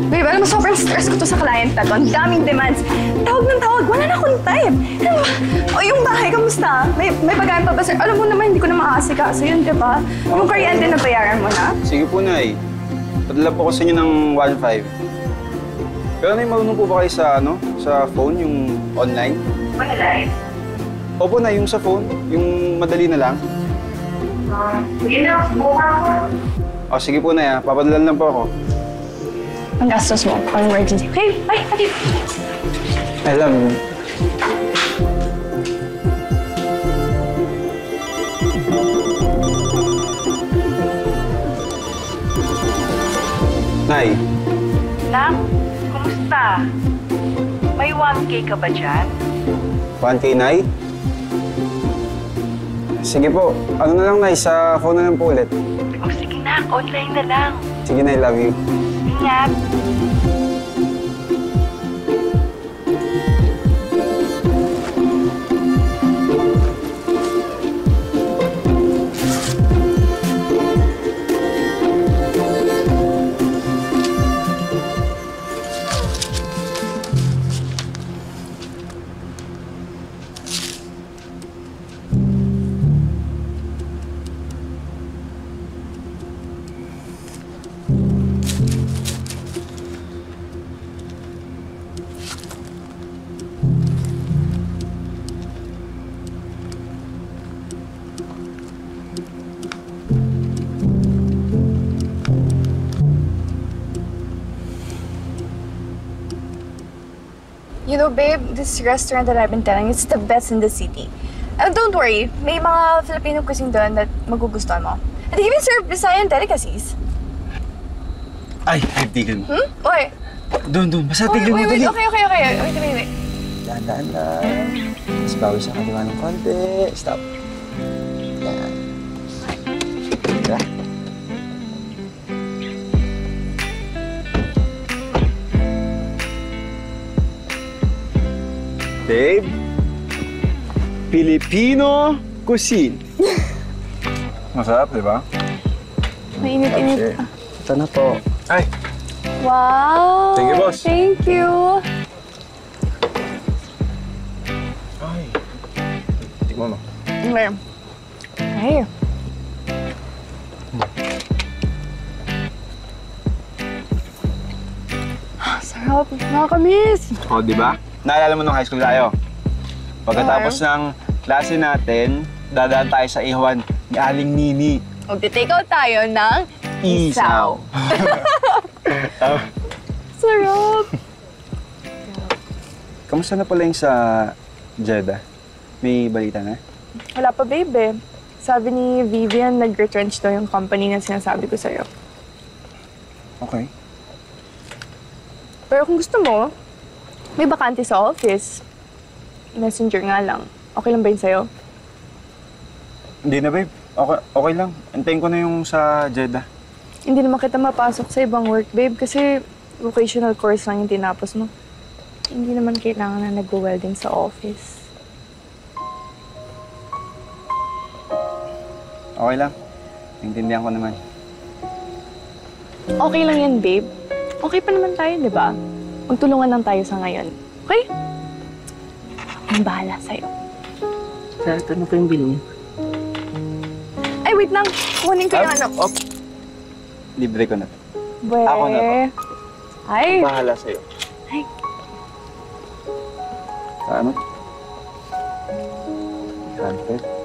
Babe, alam mo, sobrang stress ko to sa client na to. Ang daming demands. Tawag ng tawag. Wala na akong time. Ano ba? O, yung bahay, kamusta? May pagkain pa ba, sir? Alam mo naman, hindi ko na makakasikaso yun, di ba? Yung kuryente na bayaran mo na? Sige po, Nay. Padala po ko sa inyo ng 1.5. Pero Nay, marunong po ba kayo sa, sa phone, yung online? Online? Opo, Nay, yung sa phone. Yung madali na lang. Sige na, buka ko. O, sige po, Nay, papadala lang po ako. Ang gastos mo, pang emergency. Okay, bye, ati. I love you. Nay. Nak, kumusta? May 1K ka ba dyan? 1K, Nay? Sige po. Ano na lang, Nay? Sa phone na lang po ulit. O sige nak, online na lang. Sige, Nay. Love you. Ingat. You know, babe, this restaurant that I've been telling, it's the best in the city. And don't worry, may mga Filipino cuisine doon that magugustuhan mo. And they even serve Visayan delicacies. Ay, tigil mo. Oy. Doon. Basta tigil mo. Wait. Okay. Wait. Dahan-dahan lang. Mas bawi sa kaliwa ng konti. Stop. Yan. Tira. Babe, Filipino cuisine. Masarap, di ba? Mainit-init. Ito na po. Ay! Wow! Thank you, boss. Thank you. Ay. Tingnan mo. Okay. Ay. Sarap. Nakakamiss. O, di ba? Naalala mo nung high school tayo? Pagkatapos ng klase natin, dadaan tayo sa ihawan ni Aling Nini. Magte-take out tayo ng Isaw. Sarap. Kamusta na pala yung sa Jeddah? May balita na? Wala pa, babe. Sabi ni Vivian, nag-retrench daw yung company na sinasabi ko sa'yo. Okay. Pero kung gusto mo, may bakante sa office. Messenger nga lang. Okay lang ba yun sa'yo? Hindi na, babe. Okay lang. Antayin ko na yung sa Jeddah. Hindi naman kita mapasok sa ibang work, babe, kasi vocational course lang yung tinapos mo. Hindi naman kailangan na nag-welding sa office. Okay lang. Naintindihan ko naman. Okay lang yan, babe. Okay pa naman tayo, di ba? Magtulungan lang tayo sa ngayon. Okay? Ang bahala sa'yo. Ito na po yung bill niyo. Ay, wait lang. Kunin ko yung ano. Libre ko na. Bwe. Ako na to. Ay. Bahala sa'yo. Ay. Ano? 100.